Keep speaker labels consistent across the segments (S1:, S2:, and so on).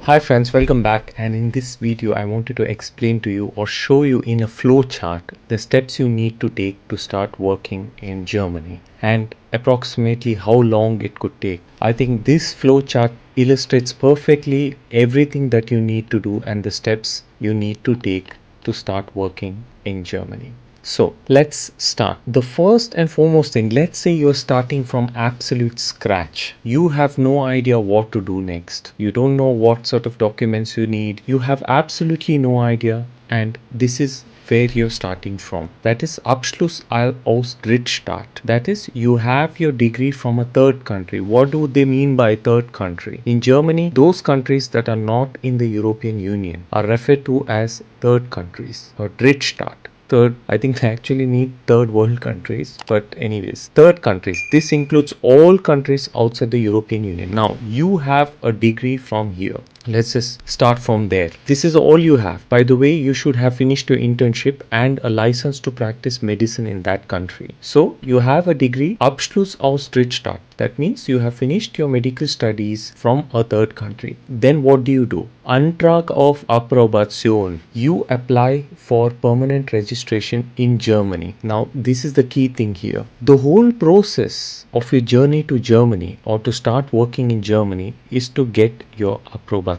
S1: Hi friends, welcome back, and in this video I wanted to explain to you or show you in a flow chart the steps you need to take to start working in Germany and approximately how long it could take. I think this flow chart illustrates perfectly everything that you need to do and the steps you need to take to start working in Germany. So let's start. The first and foremost thing, let's say you're starting from absolute scratch. You have no idea what to do next. You don't know what sort of documents you need. You have absolutely no idea, and this is where you're starting from. That is Abschluss aus Drittstaat. That is, you have your degree from a third country. What do they mean by third country? In Germany, those countries that are not in the European Union are referred to as third countries or Drittstaat. Third, I think they actually need third world countries, but anyways, third countries. This includes all countries outside the European Union. Now, you have a degree from here. Let's just start from there. This is all you have. By the way, you should have finished your internship and a license to practice medicine in that country. So you have a degree, Abschluss aus Drittstaat. That means you have finished your medical studies from a third country. Then what do? Antrag auf Approbation. You apply for permanent registration in Germany. Now, this is the key thing here. The whole process of your journey to Germany or to start working in Germany is to get your Approbation.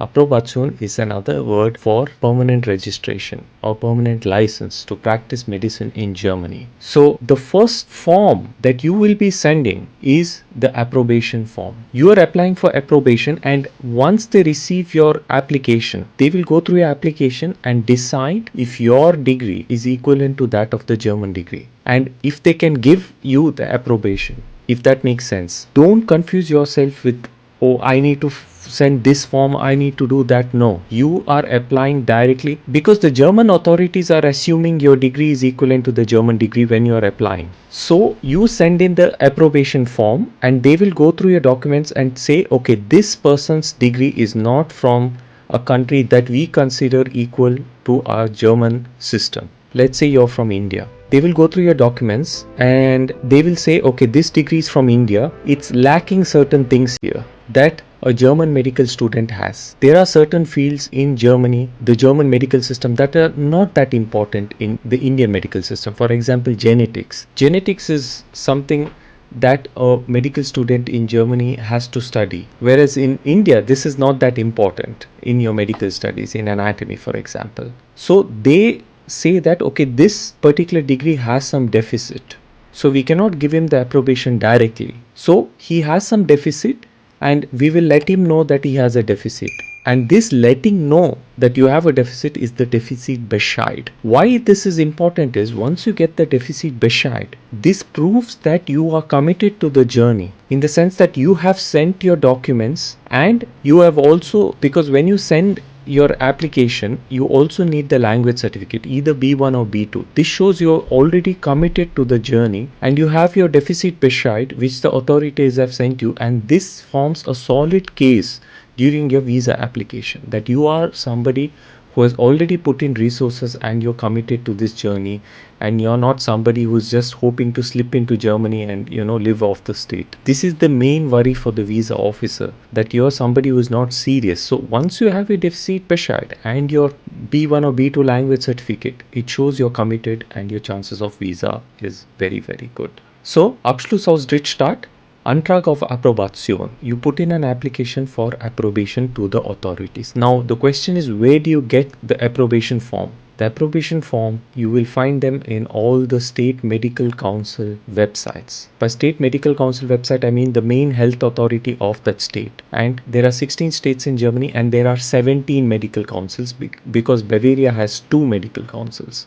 S1: Approbation is another word for permanent registration or permanent license to practice medicine in Germany. So the first form that you will be sending is the approbation form. You are applying for approbation, and once they receive your application, they will go through your application and decide if your degree is equivalent to that of the German degree, and if they can give you the approbation, if that makes sense. Don't confuse yourself with, oh, I need to send this form, I need to do that. No, you are applying directly because the German authorities are assuming your degree is equivalent to the German degree when you are applying. So you send in the approbation form and they will go through your documents and say, okay, this person's degree is not from a country that we consider equal to our German system. Let's say you're from India. They will go through your documents and they will say, okay, this degree is from India. It's lacking certain things here that a German medical student has. There are certain fields in Germany, the German medical system, that are not that important in the Indian medical system. For example, genetics. Genetics is something that a medical student in Germany has to study. Whereas in India, this is not that important in your medical studies, in anatomy, for example. So they say that, okay, this particular degree has some deficit. So we cannot give him the approbation directly. So he has some deficit, and we will let him know that he has a deficit. And this letting know that you have a deficit is the deficit Bescheid. Why this is important is, once you get the deficit Bescheid, this proves that you are committed to the journey, in the sense that you have sent your documents, and you have also, because when you send your application, you also need the language certificate, either B1 or B2. This shows you're already committed to the journey, and you have your deficit Bescheid, which the authorities have sent you, and this forms a solid case during your visa application that you are somebody who has already put in resources and you're committed to this journey, and you're not somebody who's just hoping to slip into Germany and live off the state. This is the main worry for the visa officer, that you're somebody who's not serious. So once you have your deficit Bescheid and your B1 or B2 language certificate, it shows you're committed and your chances of visa is very, very good. So Abschluss aus Drittstaat, Antrag auf Approbation. You put in an application for approbation to the authorities. Now the question is, where do you get the approbation form? The approbation form, you will find them in all the state medical council websites. By state medical council website, I mean the main health authority of that state. And there are 16 states in Germany, and there are 17 medical councils because Bavaria has 2 medical councils.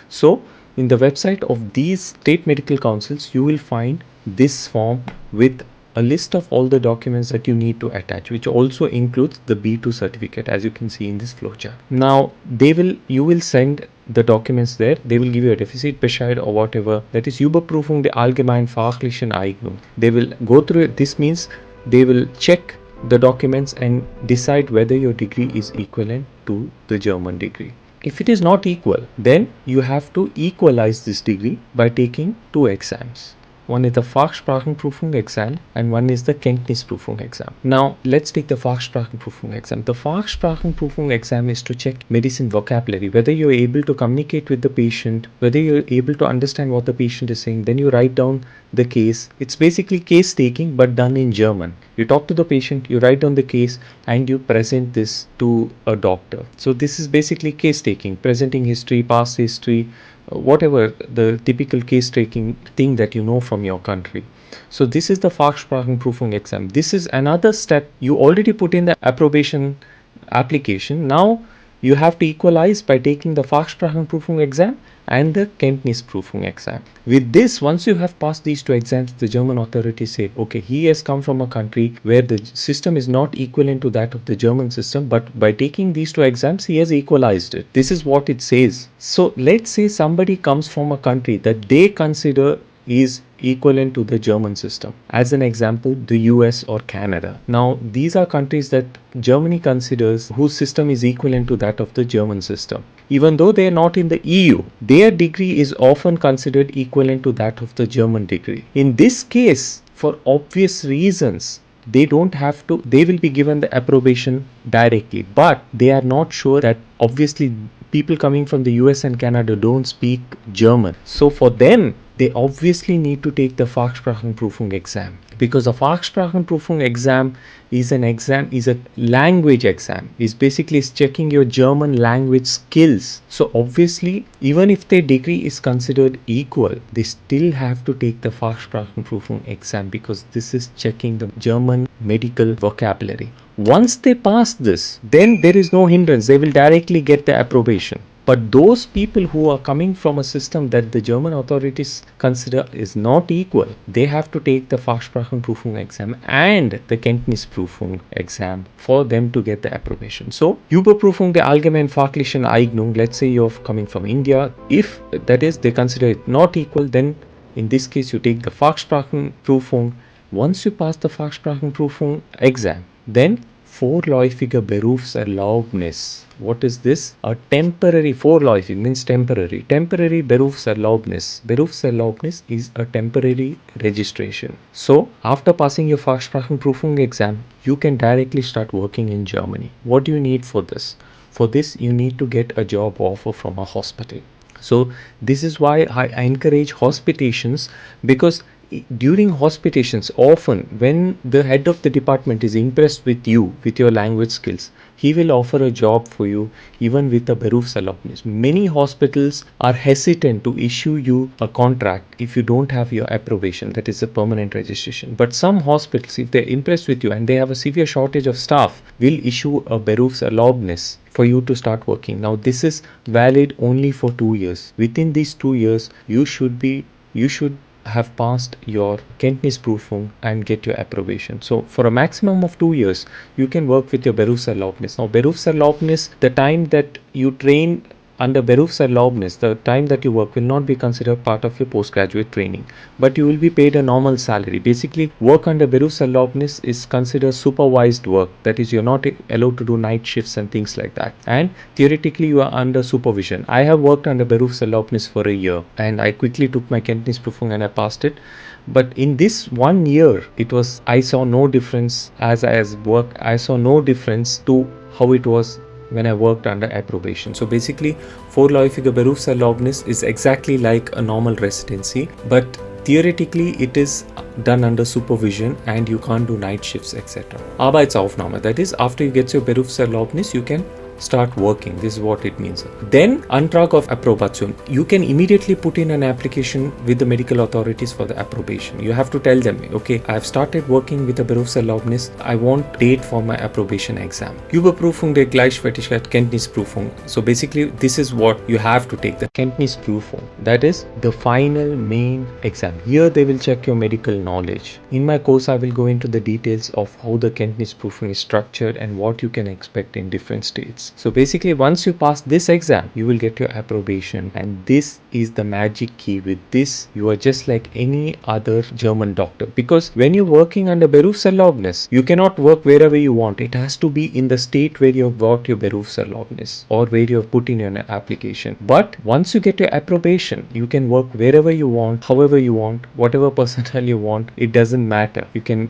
S1: So in the website of these state medical councils, you will find this form with a list of all the documents that you need to attach, which also includes the B2 certificate, as you can see in this flowchart. Now you will send the documents there. They will give you a deficit Bescheid or whatever, that is Überprüfung der allgemeinen fachlichen Eignung. They will go through it. This means they will check the documents and decide whether your degree is equivalent to the German degree. If it is not equal, then you have to equalize this degree by taking 2 exams. One is the Fachsprachenprüfung exam and one is the Kenntnisprüfung exam. Now let's take the Fachsprachenprüfung exam. The Fachsprachenprüfung exam is to check medicine vocabulary, whether you're able to communicate with the patient, whether you're able to understand what the patient is saying. Then you write down the case. It's basically case taking but done in German. You talk to the patient, you write down the case and you present this to a doctor. So this is basically case taking, presenting history, past history, whatever the typical case taking thing that you know from your country. So this is the Fachsprachenprüfung exam. This is another step. You already put in the approbation application. Now you have to equalize by taking the Fachsprachenprüfung exam and the Kenntnisprüfung exam. With this, once you have passed these two exams, the German authorities say, okay, he has come from a country where the system is not equivalent to that of the German system, but by taking these two exams, he has equalized it. This is what it says. So let's say somebody comes from a country that they consider is equivalent to the German system. As an example, the US or Canada. Now, these are countries that Germany considers whose system is equivalent to that of the German system. Even though they are not in the EU, their degree is often considered equivalent to that of the German degree. In this case, for obvious reasons, they don't have to, they will be given the approbation directly, but they are not sure that obviously people coming from the US and Canada don't speak German. So for them, they obviously need to take the Fachsprachenprüfung exam, because the Fachsprachenprüfung exam is a language exam. It's basically checking your German language skills. So obviously, even if their degree is considered equal, they still have to take the Fachsprachenprüfung exam, because this is checking the German medical vocabulary. Once they pass this, then there is no hindrance. They will directly get the approbation. But those people who are coming from a system that the German authorities consider is not equal, they have to take the Fachsprachenprüfung exam and the Kenntnisprüfung exam for them to get the approbation. So, Überprüfung der allgemeinfachlichen Eignung, let's say you're coming from India, if that is, they consider it not equal, then in this case you take the Fachsprachenprüfung. Once you pass the Fachsprachenprüfung exam, then vorläufige Berufserlaubnis. What is this? A temporary, vorläufig means temporary. Temporary Berufserlaubnis. Berufserlaubnis is a temporary registration. So, after passing your Fachsprachenprüfung exam, you can directly start working in Germany. What do you need for this? For this, you need to get a job offer from a hospital. So, this is why I encourage hospitations, because during hospitations, often when the head of the department is impressed with you, with your language skills, he will offer a job for you even with a Berufserlaubnis. Many hospitals are hesitant to issue you a contract if you don't have your approbation, that is a permanent registration. But some hospitals, if they're impressed with you and they have a severe shortage of staff, will issue a Berufserlaubnis for you to start working. Now this is valid only for 2 years. Within these 2 years, you should have passed your Kenntnisprüfung and get your approbation. So for a maximum of 2 years, you can work with your Berufserlaubnis. Now Berufserlaubnis, the time that you train under Berufserlaubnis, the time that you work will not be considered part of your postgraduate training, but you will be paid a normal salary. Basically, work under Berufserlaubnis is considered supervised work. That is, you're not allowed to do night shifts and things like that. And theoretically, you are under supervision. I have worked under Berufserlaubnis for a year, and I quickly took my Kenntnisprüfung and I passed it. But in this 1 year, I saw no difference I saw no difference to how it was when I worked under approbation. So basically, vorläufige Berufserlaubnis is exactly like a normal residency, but theoretically it is done under supervision and you can't do night shifts, etc. Arbeitsaufnahme, that is, after you get your Berufserlaubnis, you can start working. This is what it means. Then Antrag of Approbation. You can immediately put in an application with the medical authorities for the approbation. You have to tell them, okay, I have started working with the Berufserlaubnis. I want date for my approbation exam. Überprüfung der Gleichwertigkeit Kenntnisprüfung. So basically, this is what you have to take, the Kenntnisprüfung. That is the final main exam. Here they will check your medical knowledge. In my course, I will go into the details of how the Kenntnisprüfung is structured and what you can expect in different states. doctors. So basically, once you pass this exam, you will get your approbation, and this is the magic key. With this, you are just like any other German doctor, because when you're working under Berufserlaubnis, you cannot work wherever you want. It has to be in the state where you have got your Berufserlaubnis or where you have put in your application. But once you get your approbation, you can work wherever you want, however you want, whatever percentile you want. It doesn't matter. You can,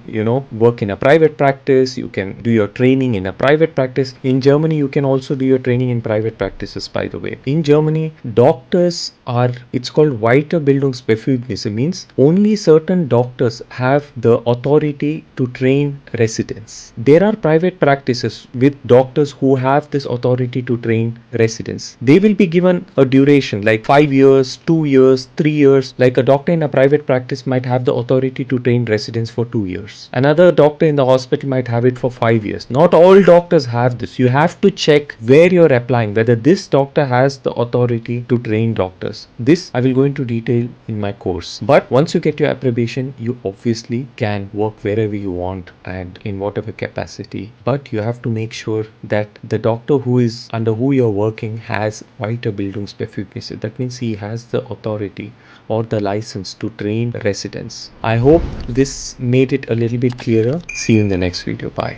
S1: work in a private practice. You can do your training in a private practice. In Germany, you can also do your training in private practices, by the way. In Germany, doctors are, it's called Weiterbildungsbefugnis. It means only certain doctors have the authority to train residents. There are private practices with doctors who have this authority to train residents. They will be given a duration like 5 years, 2 years, 3 years. Like a doctor in a private practice might have the authority to train residents for 2 years. Another doctor in the hospital might have it for 5 years. Not all doctors have this. You have to check where you're applying, whether this doctor has the authority to train doctors. This I will go into detail in my course. But once you get your approbation, you obviously can work wherever you want and in whatever capacity. But you have to make sure that the doctor who is under who you're working has Weiterbildungsbefugnis. That means he has the authority or the license to train residents. I hope this made it a little bit clearer. See you in the next video. Bye.